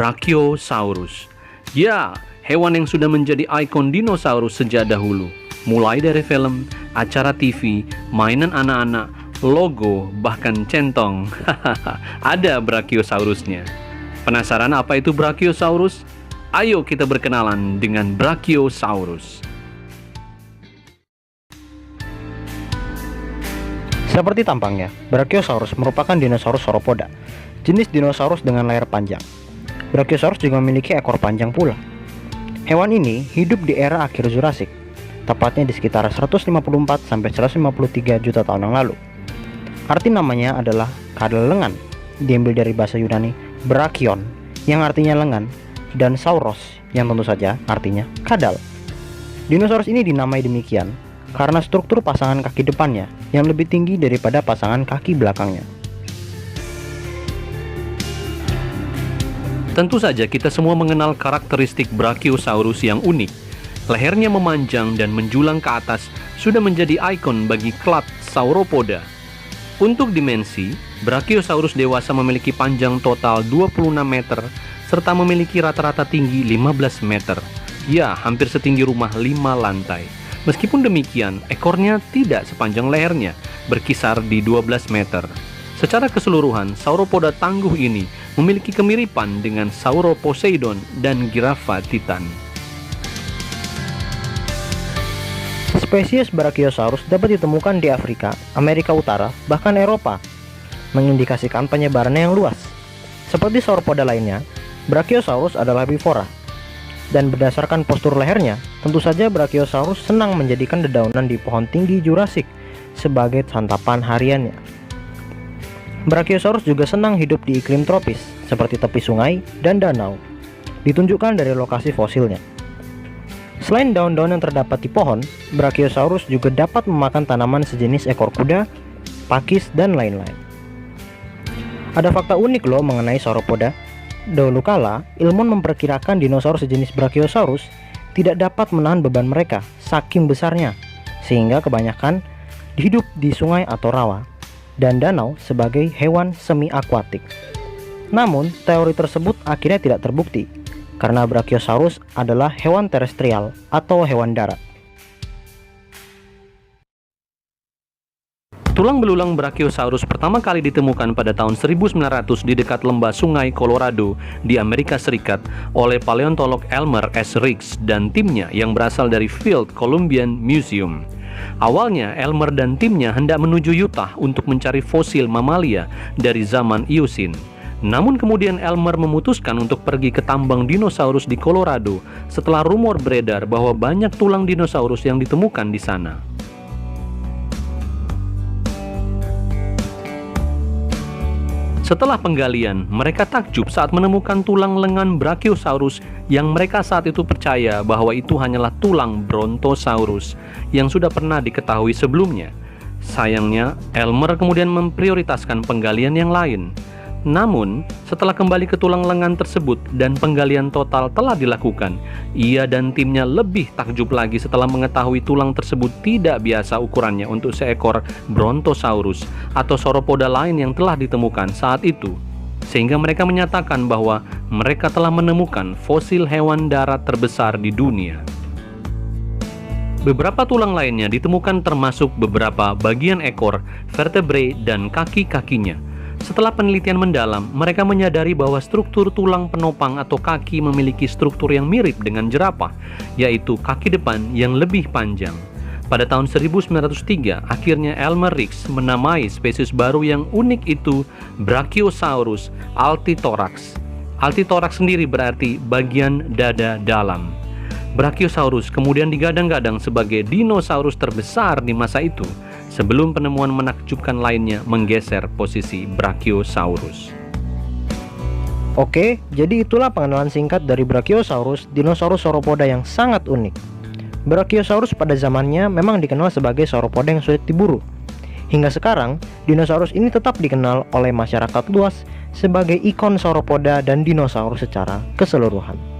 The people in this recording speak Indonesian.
Brachiosaurus. Ya, hewan yang sudah menjadi ikon dinosaurus sejak dahulu. Mulai dari film, acara TV, mainan anak-anak, logo, bahkan centong. Ada Brachiosaurusnya. Penasaran apa itu Brachiosaurus? Ayo kita berkenalan dengan Brachiosaurus. Seperti tampangnya, Brachiosaurus merupakan dinosaurus sauropoda, jenis dinosaurus dengan layar panjang. Brachiosaurus juga memiliki ekor panjang pula. Hewan ini hidup di era akhir Jurassic, tepatnya di sekitar 154-153 juta tahun yang lalu. Arti namanya adalah kadal lengan, diambil dari bahasa Yunani brachion, yang artinya lengan, dan sauros, yang tentu saja artinya kadal. Dinosaurus ini dinamai demikian karena struktur pasangan kaki depannya yang lebih tinggi daripada pasangan kaki belakangnya. Tentu saja kita semua mengenal karakteristik Brachiosaurus yang unik. Lehernya memanjang dan menjulang ke atas sudah menjadi ikon bagi klad Sauropoda. Untuk dimensi, Brachiosaurus dewasa memiliki panjang total 26 meter serta memiliki rata-rata tinggi 15 meter. Ya, hampir setinggi rumah 5 lantai. Meskipun demikian, ekornya tidak sepanjang lehernya, berkisar di 12 meter. Secara keseluruhan, Sauropoda tangguh ini memiliki kemiripan dengan Sauroposeidon dan Giraffa Titan. Spesies Brachiosaurus dapat ditemukan di Afrika, Amerika Utara, bahkan Eropa, mengindikasikan penyebarannya yang luas. Seperti sauropoda lainnya, Brachiosaurus adalah herbivora. Dan berdasarkan postur lehernya, tentu saja Brachiosaurus senang menjadikan dedaunan di pohon tinggi Jurassic sebagai santapan hariannya. Brachiosaurus juga senang hidup di iklim tropis, seperti tepi sungai dan danau, ditunjukkan dari lokasi fosilnya. Selain daun-daun yang terdapat di pohon, Brachiosaurus juga dapat memakan tanaman sejenis ekor kuda, pakis, dan lain-lain. Ada fakta unik loh mengenai sauropoda. Dahulu kala, ilmuwan memperkirakan dinosaurus sejenis Brachiosaurus tidak dapat menahan beban mereka saking besarnya, sehingga kebanyakan hidup di sungai atau rawa dan danau sebagai hewan semi-akuatik. Namun, teori tersebut akhirnya tidak terbukti, karena Brachiosaurus adalah hewan terestrial atau hewan darat. Tulang belulang Brachiosaurus pertama kali ditemukan pada tahun 1900 di dekat lembah sungai Colorado di Amerika Serikat oleh paleontolog Elmer S. Riggs dan timnya yang berasal dari Field Columbian Museum. Awalnya, Elmer dan timnya hendak menuju Utah untuk mencari fosil mamalia dari zaman Eocene. Namun kemudian Elmer memutuskan untuk pergi ke tambang dinosaurus di Colorado setelah rumor beredar bahwa banyak tulang dinosaurus yang ditemukan di sana. Setelah penggalian, mereka takjub saat menemukan tulang lengan Brachiosaurus yang mereka saat itu percaya bahwa itu hanyalah tulang Brontosaurus yang sudah pernah diketahui sebelumnya. Sayangnya, Elmer kemudian memprioritaskan penggalian yang lain. Namun, setelah kembali ke tulang lengan tersebut dan penggalian total telah dilakukan, ia dan timnya lebih takjub lagi setelah mengetahui tulang tersebut tidak biasa ukurannya untuk seekor Brontosaurus atau sauropoda lain yang telah ditemukan saat itu. Sehingga mereka menyatakan bahwa mereka telah menemukan fosil hewan darat terbesar di dunia. Beberapa tulang lainnya ditemukan termasuk beberapa bagian ekor, vertebrae, dan kaki-kakinya. Setelah penelitian mendalam, mereka menyadari bahwa struktur tulang penopang atau kaki memiliki struktur yang mirip dengan jerapah, yaitu kaki depan yang lebih panjang. Pada tahun 1903, akhirnya Elmer Riggs menamai spesies baru yang unik itu Brachiosaurus altithorax. Altithorax sendiri berarti bagian dada dalam. Brachiosaurus kemudian digadang-gadang sebagai dinosaurus terbesar di masa itu, sebelum penemuan menakjubkan lainnya menggeser posisi Brachiosaurus. Oke, jadi itulah pengenalan singkat dari Brachiosaurus, dinosaurus sauropoda yang sangat unik. Brachiosaurus pada zamannya memang dikenal sebagai sauropoda yang sulit diburu. Hingga sekarang, dinosaurus ini tetap dikenal oleh masyarakat luas sebagai ikon sauropoda dan dinosaurus secara keseluruhan.